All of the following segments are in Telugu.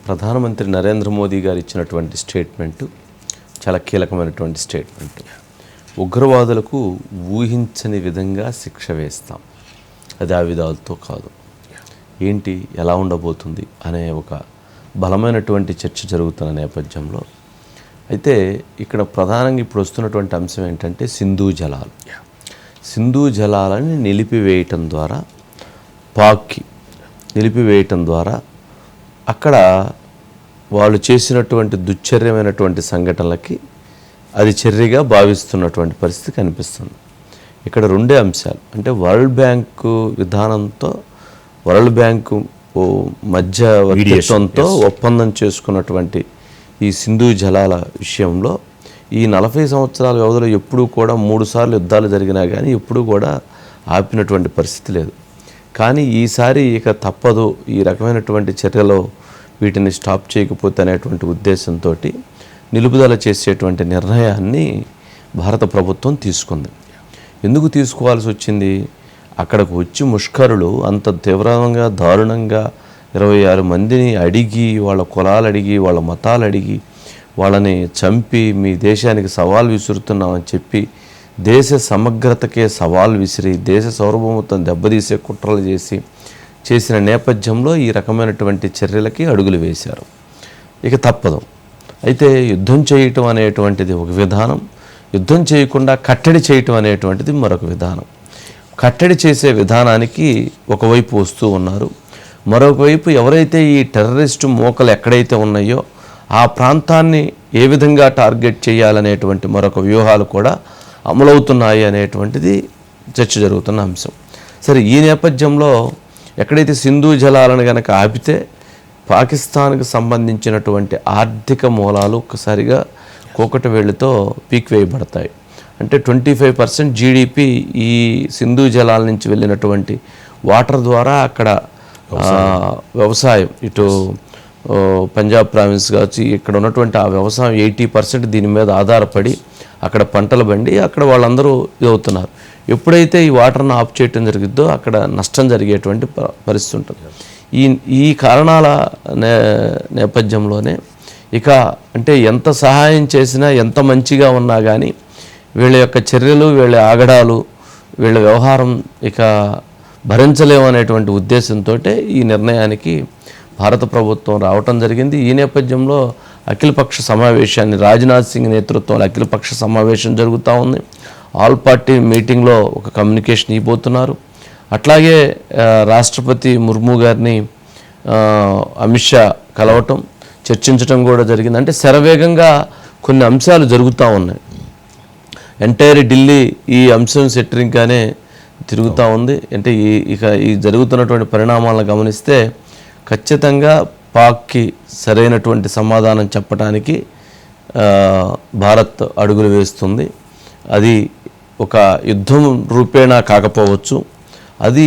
ప్రధానమంత్రి నరేంద్ర మోదీ గారు ఇచ్చినటువంటి స్టేట్మెంటు చాలా కీలకమైనటువంటి స్టేట్మెంట్. ఉగ్రవాదులకు ఊహించని విధంగా శిక్ష వేస్తాం, అది ఆవిధాలతో కాదు. ఏంటి, ఎలా ఉండబోతుంది అనే ఒక బలమైనటువంటి చర్చ జరుగుతున్న నేపథ్యంలో అయితే ఇక్కడ ప్రధానంగా ఇప్పుడు వస్తున్నటువంటి అంశం ఏంటంటే సింధు జలాలని నిలిపివేయటం ద్వారా, పాక్కి నిలిపివేయటం ద్వారా అక్కడ వాళ్ళు చేసినటువంటి దుశ్చర్యమైనటువంటి సంఘటనలకి అది చర్యగా భావిస్తున్నటువంటి పరిస్థితి కనిపిస్తుంది. ఇక్కడ రెండే అంశాలు, అంటే వరల్డ్ బ్యాంకు విధానంతో, వరల్డ్ బ్యాంకు మధ్యవర్తిత్వంతో ఒప్పందం చేసుకున్నటువంటి ఈ సింధు జలాల విషయంలో ఈ 40 సంవత్సరాల వ్యవధిలో ఎప్పుడూ కూడా 3 సార్లు యుద్ధాలు జరిగినా కానీ ఎప్పుడూ కూడా ఆపినటువంటి పరిస్థితి లేదు. కానీ ఈసారి ఇక తప్పదు, ఈ రకమైనటువంటి చర్యలో వీటిని స్టాప్ చేయకపోతే అనేటువంటి ఉద్దేశంతో నిలుపుదల చేసేటువంటి నిర్ణయాన్ని భారత ప్రభుత్వం తీసుకుంది. ఎందుకు తీసుకోవాల్సి వచ్చింది? అక్కడికి వచ్చి ముష్కరులు అంత తీవ్రంగా దారుణంగా 26 మందిని అడిగి, వాళ్ళ కులాలు అడిగి, వాళ్ళ మతాలు అడిగి, వాళ్ళని చంపి మీ దేశానికి సవాల్ విసురుతున్నామని చెప్పి దేశ సమగ్రతకే సవాల్ విసిరి దేశ సార్వభౌమత్వం దెబ్బతీసే కుట్రలు చేసిన నేపథ్యంలో ఈ రకమైనటువంటి చర్యలకి అడుగులు వేశారు. ఇక తప్పదు. అయితే యుద్ధం చేయటం అనేటువంటిది ఒక విధానం, యుద్ధం చేయకుండా కట్టడి చేయటం అనేటువంటిది మరొక విధానం. కట్టడి చేసే విధానానికి ఒకవైపు వస్తూ ఉన్నారు, మరొక వైపు ఎవరైతే ఈ టెర్రరిస్టు మోకలు ఎక్కడైతే ఉన్నాయో ఆ ప్రాంతాన్ని ఏ విధంగా టార్గెట్ చేయాలనేటువంటి మరొక వ్యూహాలు కూడా అమలవుతున్నాయి అనేటువంటిది చర్చ జరుగుతున్న అంశం. సరే, ఈ నేపథ్యంలో ఎక్కడైతే సింధు జలాలను కనుక ఆపితే పాకిస్తాన్కి సంబంధించినటువంటి ఆర్థిక మూలాలు ఒక్కసారిగా కోకటి వేళ్ళతో పీక్ వేయబడతాయి. అంటే 25% జీడిపి ఈ సింధు జలాల నుంచి వెళ్ళినటువంటి వాటర్ ద్వారా అక్కడ వ్యవసాయం, ఇటు పంజాబ్ ప్రావిన్స్ కావచ్చు, ఇక్కడ ఉన్నటువంటి ఆ వ్యవసాయం 80% దీని మీద ఆధారపడి అక్కడ పంటలు పండి అక్కడ వాళ్ళందరూ ఇదవుతున్నారు. ఎప్పుడైతే ఈ వాటర్ను ఆఫ్ చేయటం జరిగిద్దో అక్కడ నష్టం జరిగేటువంటి పరిస్థితి ఉంటుంది. ఈ కారణాల నేపథ్యంలోనే ఇక అంటే ఎంత సహాయం చేసినా, ఎంత మంచిగా ఉన్నా కానీ వీళ్ళ యొక్క చర్యలు, వీళ్ళ ఆగడాలు, వీళ్ళ వ్యవహారం ఇక భరించలేము అనేటువంటి ఉద్దేశంతో ఈ నిర్ణయానికి భారత ప్రభుత్వం రావటం జరిగింది. ఈ నేపథ్యంలో అఖిలపక్ష సమావేశాన్ని, రాజ్నాథ్ సింగ్ నేతృత్వంలో అఖిలపక్ష సమావేశం జరుగుతూ ఉంది. ఆల్ పార్టీ మీటింగ్లో ఒక కమ్యూనికేషన్ ఇవ్వబోతున్నారు. అట్లాగే రాష్ట్రపతి ముర్ము గారిని అమిత్ షా కలవటం, చర్చించడం కూడా జరిగింది. అంటే శరవేగంగా కొన్ని అంశాలు జరుగుతూ ఉన్నాయి. ఎంటైర్ ఢిల్లీ ఈ అంశం సెట్టరింగ్గానే తిరుగుతూ ఉంది. అంటే ఈ జరుగుతున్నటువంటి పరిణామాలను గమనిస్తే ఖచ్చితంగా పాక్కి సరైనటువంటి సమాధానం చెప్పడానికి భారత్ అడుగులు వేస్తుంది. అది ఒక యుద్ధం రూపేణా కాకపోవచ్చు, అది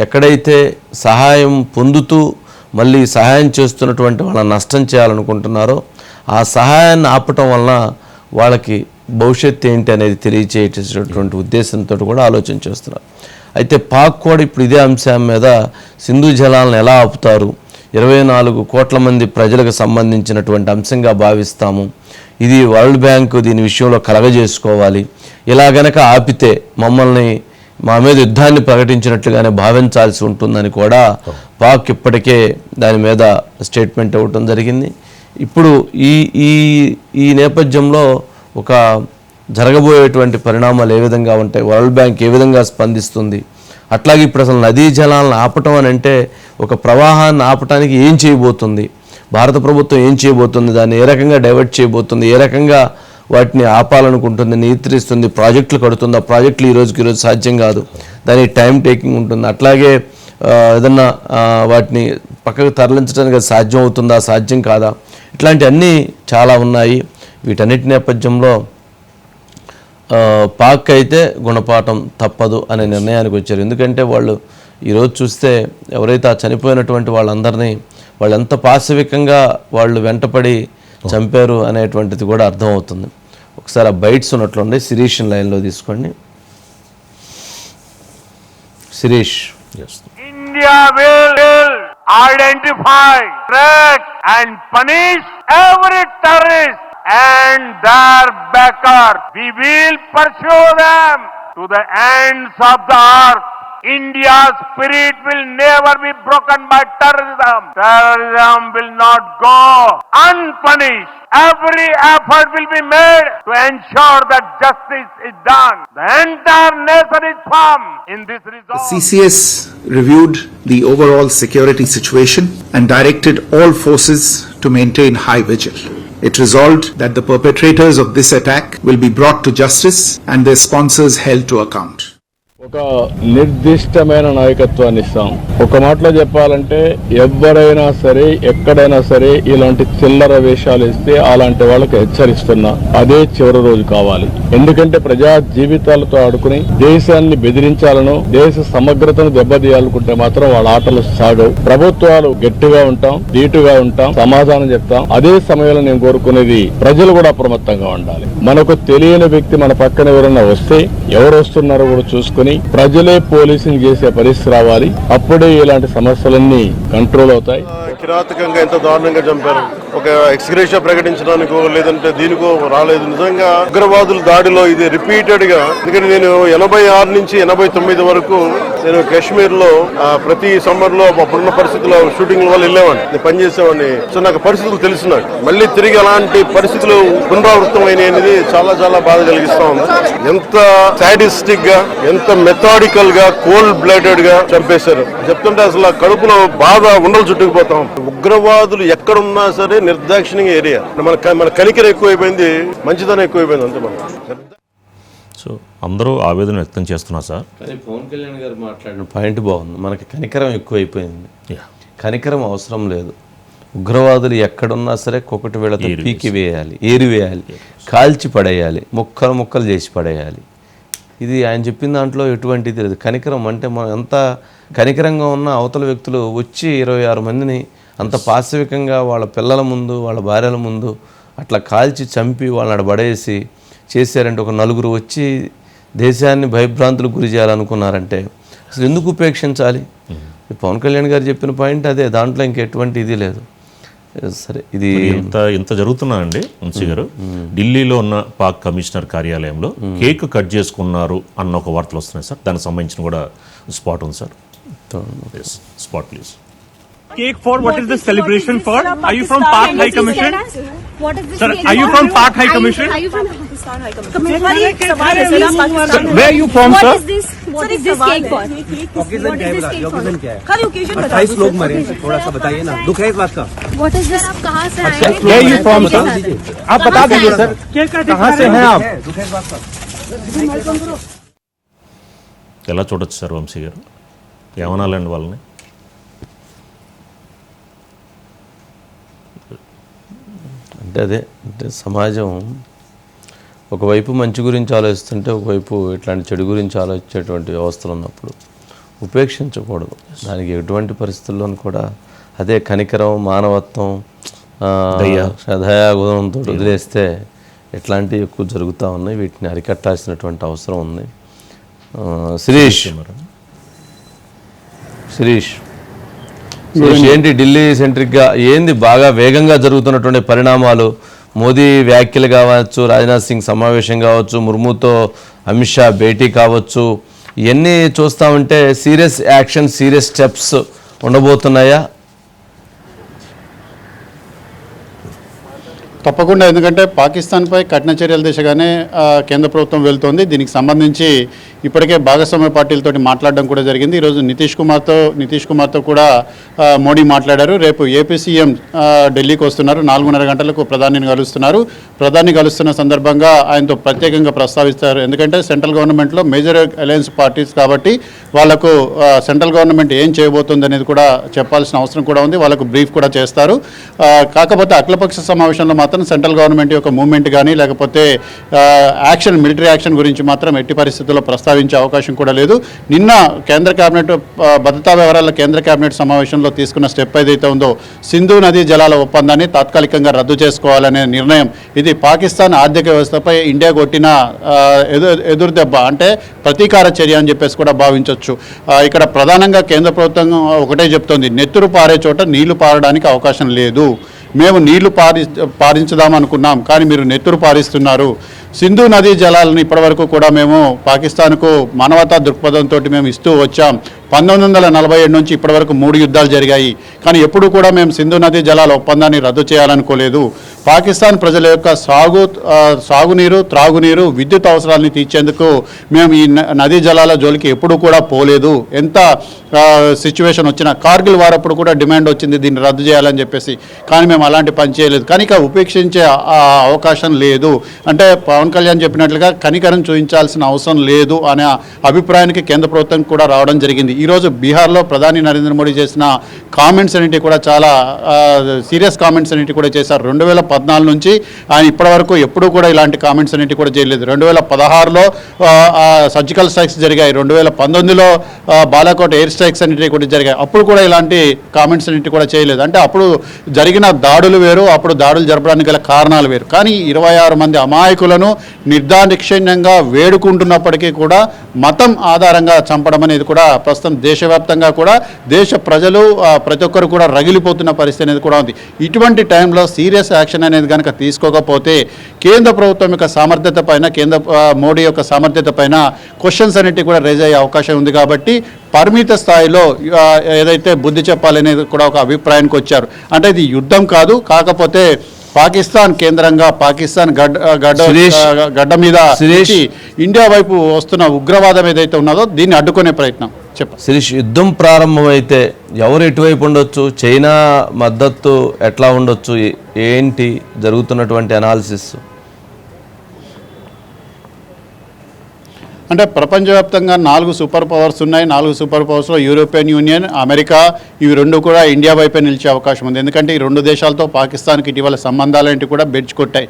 ఎక్కడైతే సహాయం పొందుతూ మళ్ళీ సహాయం చేస్తున్నటువంటి వాళ్ళని నష్టం చేయాలనుకుంటున్నారో ఆ సహాయాన్ని ఆపటం వలన వాళ్ళకి భవిష్యత్తు ఏంటి అనేది తెలియచేసేటటువంటి ఉద్దేశంతో కూడా ఆలోచన చేస్తున్నారు. అయితే పాక్ కూడా ఇప్పుడు ఇదే అంశం మీద సింధు జలాలను ఎలా ఆపుతారు, 24 కోట్ల మంది ప్రజలకు సంబంధించినటువంటి అంశంగా భావిస్తాము, ఇది వరల్డ్ బ్యాంకు దీని విషయంలో కలగజేసుకోవాలి, ఇలా గనక ఆపితే మమ్మల్ని మా మీద యుద్ధాన్ని ప్రకటించినట్లుగానే భావించాల్సి ఉంటుందని కూడా పాక్ ఇప్పటికే దాని మీద స్టేట్మెంట్ ఇవ్వటం జరిగింది. ఇప్పుడు ఈ నేపథ్యంలో ఒక జరగబోయేటువంటి పరిణామాలు ఏ విధంగా ఉంటాయి, వరల్డ్ బ్యాంక్ ఏ విధంగా స్పందిస్తుంది, అట్లాగే ఇప్పుడు అసలు నదీ జలాలను ఆపటం అని అంటే ఒక ప్రవాహాన్ని ఆపటానికి ఏం చేయబోతుంది, భారత ప్రభుత్వం ఏం చేయబోతుంది, దాన్ని ఏ రకంగా డైవర్ట్ చేయబోతుంది, ఏ రకంగా వాటిని ఆపాలనుకుంటుంది, నియంత్రిస్తుంది, ప్రాజెక్టులు కడుతుంది. ఆ ప్రాజెక్టులు ఈ రోజు సాధ్యం కాదు, దానికి టైం టేకింగ్ ఉంటుంది. అట్లాగే ఏదన్నా వాటిని పక్కకు తరలించడానికి సాధ్యం అవుతుందా, సాధ్యం కాదా, ఇట్లాంటి అన్నీ చాలా ఉన్నాయి. వీటన్నిటి నేపథ్యంలో పాక్ అయితే గుణపాఠం తప్పదు అనే నిర్ణయానికి వచ్చారు. ఎందుకంటే వాళ్ళు ఈరోజు చూస్తే ఎవరైతే ఆ చనిపోయినటువంటి వాళ్ళందరినీ వాళ్ళు ఎంత పాశవికంగా వాళ్ళు వెంటపడి చంపారు అనేటువంటిది కూడా అర్థమవుతుంది. ఒకసారి ఆ బైట్స్ ఉన్నట్లుండే శిరీష్ లైన్లో తీసుకోండి. Sirish, India will identify, track and punish every terrorist and their backer. We will pursue them to the ends of the earth. India's spirit will never be broken by terrorism. Terrorism will not go unpunished. Every effort will be made to ensure that justice is done. The entire nation is firm in this resolve. CCS reviewed the overall security situation and directed all forces to maintain high vigil. It resolved that the perpetrators of this attack will be brought to justice and their sponsors held to account. ఒక నిర్దిష్టమైన నాయకత్వాన్ని ఇస్తాం. ఒక మాటలో చెప్పాలంటే ఎవరైనా సరే ఎక్కడైనా సరే ఇలాంటి చిల్లర వేషాలు ఇస్తే అలాంటి వాళ్ళకి హెచ్చరిస్తున్నా అదే చివరి రోజు కావాలి. ఎందుకంటే ప్రజా జీవితాలతో ఆడుకుని దేశాన్ని బెదిరించాలను, దేశ సమగ్రతను దెబ్బతీయాలనుకుంటే మాత్రం వాళ్ళ ఆటలు సాగవు. ప్రభుత్వాలు గట్టిగా ఉంటాం, ధీటుగా ఉంటాం, సమాధానం చెప్తాం. అదే సమయంలో నేను కోరుకునేది ప్రజలు కూడా అప్రమత్తంగా ఉండాలి. మనకు తెలియని వ్యక్తి మన పక్కన ఎవరైనా వస్తే ఎవరు వస్తున్నారో కూడా చూసుకుని ప్రజలే పోలీసింగ్ చేసే పరిస్థితి రావాలి. అప్పుడే ఇలాంటి సమస్యలన్నీ కంట్రోల్ అవుతాయి. కిరాతకంగా ఎంత దారుణంగా చంపారు. ఒక ఎక్స్గ్రేషియా ప్రకటించడానికో లేదంటే దీనికో రాలేదు. నిజంగా ఉగ్రవాదుల దాడిలో ఇది రిపీటెడ్ గా, ఎందుకంటే నేను 86 నుంచి 89 వరకు నేను కాశ్మీర్ లో ప్రతి సమ్మర్ లో అప్పుడున్న పరిస్థితుల్లో షూటింగ్ వల్ల వెళ్ళేవాడిని, నేను పనిచేసేవాడిని. సో నాకు పరిస్థితులు తెలుసు. నాకు మళ్ళీ తిరిగి అలాంటి పరిస్థితులు పునరావృతం అయినది చాలా చాలా బాధ కలిగిస్తా ఉంది. ఎంత సాడిస్టిక్ గా, ఎంత మెథాడికల్ గా, కోల్డ్ బ్లడెడ్ గా చంపేశారు. చెప్తుంటే అసలు కడుపులో బాధ ఉండలు చుట్టుకుపోతాం. ఉగ్రవాదులు ఎక్కడున్నా సరే నిర్దాక్షిణ్యంగా ఏరియా. మన కనికర ఎక్కువైపోయింది, మంచిదనం ఎక్కువైపోయింది అంతే. మనం సో అందరూ ఆవేదన వ్యక్తం చేస్తున్నారు సార్. కానీ పవన్ కళ్యాణ్ గారు మాట్లాడిన పాయింట్ బాగుంది. మనకి కనికరం ఎక్కువైపోయింది. కనికరం అవసరం లేదు. ఉగ్రవాదులు ఎక్కడున్నా సరే కొకటి వేళతో పీకి వేయాలి, ఏరివేయాలి, కాల్చి పడేయాలి, ముక్కలు ముక్కలు చేసి పడేయాలి. ఇది ఆయన చెప్పిన దాంట్లో ఎటువంటిది లేదు. కనికరం అంటే మనం ఎంత కనికరంగా ఉన్న అవతల వ్యక్తులు వచ్చి 26 మందిని అంత పాశవికంగా వాళ్ళ పిల్లల ముందు, వాళ్ళ భార్యల ముందు అట్లా కాల్చి చంపి వాళ్ళని పడేసి చేశారంటే, ఒక నలుగురు వచ్చి దేశాన్ని భయభ్రాంతులకు గురి చేయాలనుకున్నారంటే అసలు ఎందుకు ఉపేక్షించాలి? పవన్ కళ్యాణ్ గారు చెప్పిన పాయింట్ అదే, దాంట్లో ఇంకెటువంటి ఇది లేదు. సరే, ఇది ఇంత జరుగుతున్నా అండి వంశీ గారు, ఢిల్లీలో ఉన్న పాక్ కమిషనర్ కార్యాలయంలో కేక్ కట్ చేసుకున్నారు అన్న ఒక వార్తలు వస్తున్నాయి సార్. దానికి సంబంధించిన కూడా స్పాట్ ఉంది sir. Spot please. Cake for what is this celebration for? Are you from Pak High Commission? What is this? Sir, are you from Pak High Commission? Are you from Pakistan High Commission? Where are you from, sir? What is this? What is this cake for? Occasion क्या है? ओकेजन क्या है? खाली ओकेजन बता. 28 लोग मरे, थोड़ा सा बताइए ना, दुख है इस बात का. What is this? आप कहाँ से आए हैं? Where are you from, sir? आप बता दीजिए सर, कहाँ से हैं आप? दुख है इस बात का. ఎలా చూడొచ్చు సార్ వంశీ గారు? ఏమనాలండి వాళ్ళని? అంటే సమాజం ఒకవైపు మంచి గురించి ఆలోచిస్తుంటే ఒకవైపు ఇట్లాంటి చెడు గురించి ఆలోచించేటువంటి వ్యవస్థలు ఉన్నప్పుడు ఉపేక్షించకూడదు. దానికి ఎటువంటి పరిస్థితుల్లోనూ కూడా అదే కనికరం, మానవత్వం, దయాగుణంతో వదిలేస్తే ఇట్లాంటివి ఎక్కువ జరుగుతూ ఉన్నాయి. వీటిని అరికట్టాల్సినటువంటి అవసరం ఉంది. శిరీష్ ఏంటి ఢిల్లీ సెంట్రిక్గా ఏంది బాగా వేగంగా జరుగుతున్నటువంటి పరిణామాలు? మోదీ వ్యాఖ్యలు కావచ్చు, రాజ్నాథ్ సింగ్ సమావేశం కావచ్చు, ముర్ముతో అమిత్ షా భేటీ కావచ్చు, ఇవన్నీ చూస్తూ ఉంటే సీరియస్ యాక్షన్, సీరియస్ స్టెప్స్ ఉండబోతున్నాయా? తప్పకుండా, ఎందుకంటే పాకిస్తాన్పై కఠిన చర్యల దిశగానే కేంద్ర ప్రభుత్వం వెళ్తోంది. దీనికి సంబంధించి ఇప్పటికే భాగస్వామ్య పార్టీలతోటి మాట్లాడడం కూడా జరిగింది. ఈరోజు నితీష్ కుమార్తో కూడా మోడీ మాట్లాడారు. రేపు ఏపీ సీఎం ఢిల్లీకి వస్తున్నారు. 4:30 గంటలకు ప్రధానిని కలుస్తున్నారు. ప్రధాని కలుస్తున్న సందర్భంగా ఆయనతో ప్రత్యేకంగా ప్రస్తావిస్తారు. ఎందుకంటే సెంట్రల్ గవర్నమెంట్లో మేజర్ అలయన్స్ పార్టీస్ కాబట్టి వాళ్లకు సెంట్రల్ గవర్నమెంట్ ఏం చేయబోతుంది అనేది కూడా చెప్పాల్సిన అవసరం కూడా ఉంది. వాళ్ళకు బ్రీఫ్ కూడా చేస్తారు. కాకపోతే అఖిలపక్ష సమావేశంలో మాత్రం మాత్రం సెంట్రల్ గవర్నమెంట్ యొక్క మూవ్మెంట్ కానీ లేకపోతే యాక్షన్, మిలిటరీ యాక్షన్ గురించి మాత్రం ఎట్టి పరిస్థితుల్లో ప్రస్తావించే అవకాశం కూడా లేదు. నిన్న కేంద్ర కేబినెట్ భద్రతా వ్యవహారాల కేంద్ర కేబినెట్ సమావేశంలో తీసుకున్న స్టెప్ ఏదైతే ఉందో, సింధు నదీ జలాల ఒప్పందాన్ని తాత్కాలికంగా రద్దు చేసుకోవాలనే నిర్ణయం, ఇది పాకిస్తాన్ ఆర్థిక వ్యవస్థపై ఇండియా కొట్టిన ఎదురుదెబ్బ, అంటే ప్రతీకార చర్య అని చెప్పేసి కూడా భావించవచ్చు. ఇక్కడ ప్రధానంగా కేంద్ర ప్రభుత్వం ఒకటే చెప్తోంది, నెత్తురు పారే చోట నీళ్లు పారడానికి అవకాశం లేదు. మేము నీళ్లు పారించుదాం అనుకున్నాం, కానీ మీరు నెత్తురు పారిస్తున్నారు. సింధు నదీ జలాలను ఇప్పటివరకు కూడా మేము పాకిస్తాన్కు మానవతా దృక్పథంతో మేము ఇస్తూ వచ్చాం. 1947 నుంచి ఇప్పటివరకు 3 యుద్ధాలు జరిగాయి, కానీ ఎప్పుడు కూడా మేము సింధు నదీ జలాల ఒప్పందాన్ని రద్దు చేయాలనుకోలేదు. పాకిస్తాన్ ప్రజల యొక్క సాగునీరు, త్రాగునీరు, విద్యుత్ అవసరాలని తీర్చేందుకు మేము ఈ నదీ జలాల జోలికి ఎప్పుడు కూడా పోలేదు. ఎంత సిచ్యువేషన్ వచ్చినా, కార్గిల్ వారప్పుడు కూడా డిమాండ్ వచ్చింది దీన్ని రద్దు చేయాలని చెప్పేసి, కానీ మేము అలాంటి పని చేయలేదు. కానీ ఇక ఉపేక్షించే అవకాశం లేదు. అంటే పవన్ కళ్యాణ్ చెప్పినట్లుగా కనికరం చూపించాల్సిన అవసరం లేదు అనే అభిప్రాయానికి కేంద్ర ప్రభుత్వం కూడా రావడం జరిగింది. ఈరోజు బీహార్లో ప్రధాని నరేంద్ర మోడీ చేసిన కామెంట్స్ అనేవి కూడా చాలా సీరియస్ కామెంట్స్ అనేవి కూడా చేశారు. 2014 నుంచి ఆయన ఇప్పటివరకు ఎప్పుడూ కూడా ఇలాంటి కామెంట్స్ అనేవి కూడా చేయలేదు. 2016లో సర్జికల్ స్ట్రైక్స్ జరిగాయి, 2019లో బాలాకోట్ ఎయిర్ స్ట్రైక్స్ అనేవి కూడా జరిగాయి. అప్పుడు కూడా ఇలాంటి కామెంట్స్ అనేవి కూడా చేయలేదు. అంటే అప్పుడు జరిగిన దాడులు వేరు, అప్పుడు దాడులు జరపడానికి గల కారణాలు వేరు. కానీ 26 మంది అమాయకులను నిర్దాక్షిణ్యంగా వేడుకుంటున్నప్పటికీ కూడా మతం ఆధారంగా చంపడం అనేది కూడా ప్రస్తుతం దేశవ్యాప్తంగా కూడా దేశ ప్రజలు ప్రతి ఒక్కరు కూడా రగిలిపోతున్న పరిస్థితి అనేది కూడా ఉంది. ఇటువంటి టైంలో సీరియస్ యాక్షన్ అనేది కనుక తీసుకోకపోతే కేంద్ర ప్రభుత్వం యొక్క సామర్థ్యత పైన, మోడీ యొక్క సామర్థ్యత పైన క్వశ్చన్స్ అనేవి కూడా రేజ్ అయ్యే అవకాశం ఉంది. కాబట్టి పరిమిత స్థాయిలో ఏదైతే బుద్ధి చెప్పాలనేది కూడా ఒక అభిప్రాయానికి వచ్చారు. అంటే ఇది యుద్ధం కాదు, కాకపోతే పాకిస్తాన్ కేంద్రంగా పాకిస్తాన్ గడ్డ మీద ఇండియా వైపు వస్తున్న ఉగ్రవాదం ఏదైతే ఉన్నదో దీన్ని అడ్డుకునే ప్రయత్నం. శిరీష్, యుద్ధం ప్రారంభమైతే ఎవరు ఎటువైపు ఉండొచ్చు, చైనా మద్దతు ఎట్లా ఉండొచ్చు, ఏంటి జరుగుతున్నటువంటి అనాలిసిస్? అంటే ప్రపంచవ్యాప్తంగా 4 సూపర్ పవర్స్ ఉన్నాయి. 4 సూపర్ పవర్స్లో యూరోపియన్ యూనియన్, అమెరికా, ఇవి రెండు కూడా ఇండియా వైపే నిలిచే అవకాశం ఉంది. ఎందుకంటే ఈ 2 దేశాలతో పాకిస్తాన్కి ఇటీవల సంబంధాలేంటి కూడా బెడ్జ్ కొట్టాయి.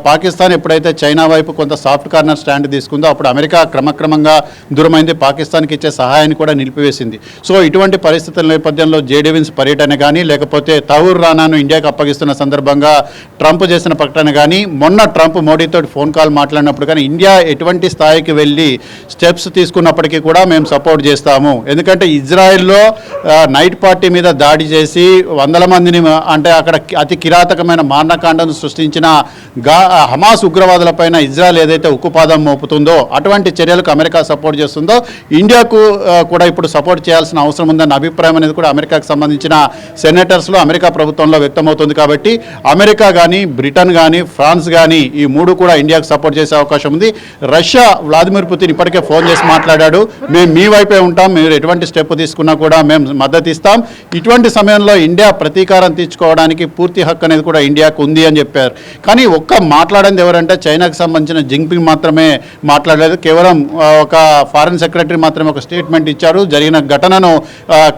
పాకిస్తాన్ ఎప్పుడైతే చైనా వైపు కొంత సాఫ్ట్ కార్నర్ స్టాండ్ తీసుకుందో అప్పుడు అమెరికా క్రమక్రమంగా దూరమైంది, పాకిస్తాన్కి ఇచ్చే సహాయాన్ని కూడా నిలిపివేసింది. సో ఇటువంటి పరిస్థితుల నేపథ్యంలో జేడీవిన్స్ పర్యటన కానీ, లేకపోతే తహూర్ రానాను ఇండియాకి అప్పగిస్తున్న సందర్భంగా ట్రంప్ చేసిన ప్రకటన కానీ, మొన్న ట్రంప్ మోడీతో ఫోన్ కాల్ మాట్లాడినప్పుడు కానీ ఇండియా ఎటువంటి స్థాయికి వెళ్ళి స్టెప్స్ తీసుకున్నప్పటికీ కూడా మేము సపోర్ట్ చేస్తాము. ఎందుకంటే ఇజ్రాయెల్లో నైట్ పార్టీ మీద దాడి చేసి 100 మందిని, అంటే అక్కడ అతి కిరాతకమైన మారణకాండను సృష్టించిన హమాస్ ఉగ్రవాదులపైన ఇజ్రాయెల్ ఏదైతే ఉక్కుపాదం మోపుతుందో అటువంటి చర్యలకు అమెరికా సపోర్ట్ చేస్తుందో ఇండియాకు కూడా ఇప్పుడు సపోర్ట్ చేయాల్సిన అవసరం ఉందన్న అభిప్రాయం అనేది కూడా అమెరికాకు సంబంధించిన సెనేటర్స్లో, అమెరికా ప్రభుత్వంలో వ్యక్తమవుతుంది. కాబట్టి అమెరికా కానీ, బ్రిటన్ కానీ, ఫ్రాన్స్ కానీ ఈ 3 కూడా ఇండియాకు సపోర్ట్ చేసే అవకాశం ఉంది. రష్యా వ్లాదిమిర్ పుతిన్ ఇప్పటికే ఫోన్ చేసి మాట్లాడాడు, మేము మీ వైపే ఉంటాం, మీరు ఎటువంటి స్టెప్ తీసుకున్నా కూడా మేము మద్దతు ఇస్తాం. ఇటువంటి సమయంలో ఇండియా ప్రతీకారం తీర్చుకోవడానికి పూర్తి హక్కు అనేది కూడా ఇండియాకు ఉంది అని చెప్పారు. కానీ మాట్లాడింది ఎవరంటే చైనాకు సంబంధించిన జింగ్పింగ్ మాత్రమే మాట్లాడలేదు. కేవలం ఒక ఫారెన్ సెక్రటరీ మాత్రమే ఒక స్టేట్మెంట్ ఇచ్చారు, జరిగిన ఘటనను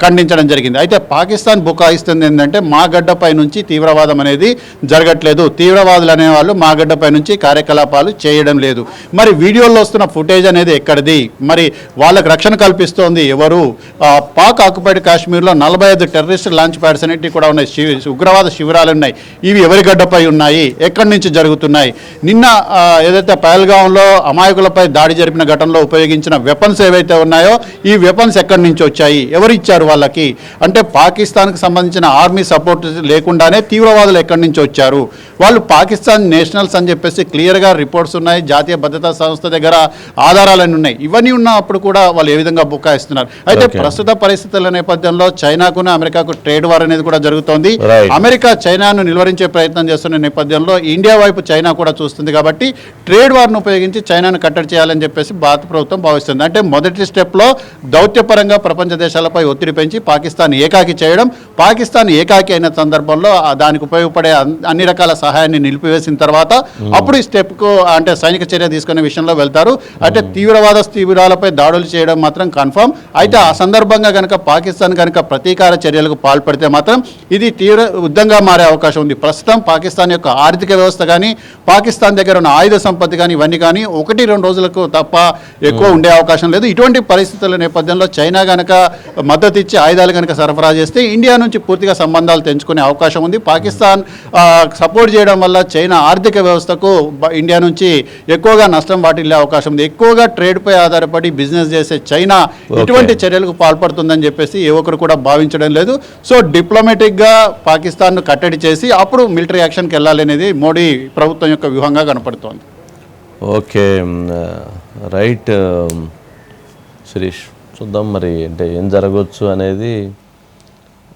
ఖండించడం జరిగింది. అయితే పాకిస్తాన్ బుకాయిస్తుంది ఏంటంటే మా గడ్డపై నుంచి తీవ్రవాదం అనేది జరగట్లేదు, తీవ్రవాదులు అనేవాళ్ళు మా గడ్డపై నుంచి కార్యకలాపాలు చేయడం లేదు. మరి వీడియోలో వస్తున్న ఫుటేజ్ అనేది ఎక్కడిది, మరి వాళ్ళకి రక్షణ కల్పిస్తోంది ఎవరు? పాక్ ఆక్యుపైడ్ కాశ్మీర్లో 45 టెర్రరిస్ట్ లాంచ్ ప్యాడ్స్ అనేవి కూడా ఉన్నాయి, ఉగ్రవాద శిబిరాలు ఉన్నాయి. ఇవి ఎవరి గడ్డపై ఉన్నాయి, ఎక్కడి నుంచి జరుగుతున్నాయి? నిన్న ఏదైతే పహల్గాంలో అమాయకులపై దాడి జరిపిన ఘటనలో ఉపయోగించిన వెపన్స్ ఏవైతే ఉన్నాయో ఈ వెపన్స్ ఎక్కడి నుంచి వచ్చాయి, ఎవరు ఇచ్చారు వాళ్ళకి? అంటే పాకిస్తాన్కి సంబంధించిన ఆర్మీ సపోర్ట్ లేకుండానే తీవ్రవాదులు ఎక్కడి నుంచి వచ్చారు? వాళ్ళు పాకిస్తాన్ నేషనల్స్ అని చెప్పేసి క్లియర్గా రిపోర్ట్స్ ఉన్నాయి, జాతీయ భద్రతా సంస్థ దగ్గర ఆధారాలన్నీ ఉన్నాయి. ఇవన్నీ ఉన్నప్పుడు కూడా వాళ్ళు ఏ విధంగా బుకాయిస్తున్నారు? అయితే ప్రస్తుత పరిస్థితుల నేపథ్యంలో చైనాకు అమెరికాకు ట్రేడ్ వార్ అనేది కూడా జరుగుతోంది. అమెరికా చైనాను నిలువరించే ప్రయత్నం చేస్తున్న నేపథ్యంలో ఇండియా వైపు చైనా కూడా చూస్తుంది. కాబట్టి ట్రేడ్ వార్ను ఉపయోగించి చైనాను కట్టడి చేయాలని చెప్పేసి భారత ప్రభుత్వం భావిస్తుంది. అంటే మొదటి స్టెప్లో దౌత్యపరంగా ప్రపంచ దేశాలపై ఒత్తిడి పెంచి పాకిస్తాన్ ఏకాకి చేయడం, పాకిస్తాన్ ఏకాకి అయిన సందర్భంలో దానికి ఉపయోగపడే అన్ని రకాల సహాయాన్ని నిలిపివేసిన తర్వాత అప్పుడు ఈ స్టెప్కు అంటే సైనిక చర్య తీసుకునే విషయంలో వెళ్తారు. అంటే తీవ్రవాద శిబిరాలపై దాడులు చేయడం మాత్రం కన్ఫర్మ్. అయితే ఆ సందర్భంగా కనుక పాకిస్తాన్ కనుక ప్రతీకార చర్యలకు పాల్పడితే మాత్రం ఇది తీవ్ర యుద్ధంగా మారే అవకాశం ఉంది. ప్రస్తుతం పాకిస్తాన్ యొక్క ఆర్థిక వ్యవస్థ కానీ పాకిస్తాన్ దగ్గర ఉన్న ఆయుధ సంపత్తి కానీ ఇవన్నీ కానీ 1-2 రోజులకు తప్ప ఎక్కువ ఉండే అవకాశం లేదు. ఇటువంటి పరిస్థితుల నేపథ్యంలో చైనా కనుక మద్దతు ఇచ్చి ఆయుధాలు కనుక సరఫరా చేస్తే ఇండియా నుంచి పూర్తిగా సంబంధాలు తెంచుకునే అవకాశం ఉంది. పాకిస్తాన్ సపోర్ట్ చేయడం వల్ల చైనా ఆర్థిక వ్యవస్థకు ఇండియా నుంచి ఎక్కువగా నష్టం వాటిల్లే అవకాశం ఉంది. ఎక్కువగా ట్రేడ్పై ఆధారపడి బిజినెస్ చేసే చైనా ఇటువంటి చర్యలకు పాల్పడుతుందని చెప్పేసి ఏ ఒక్కరు కూడా భావించడం లేదు. సో డిప్లొమాటిక్గా పాకిస్తాన్ను కట్టడి చేసి అప్పుడు మిలిటరీ యాక్షన్కి వెళ్ళాలనేది మోడీ ప్రభుత్వం యొక్క వ్యూహంగా కనపడుతోంది. ఓకే రైట్ శిరీష్, చూద్దాం మరి అంటే ఏం జరగవచ్చు అనేది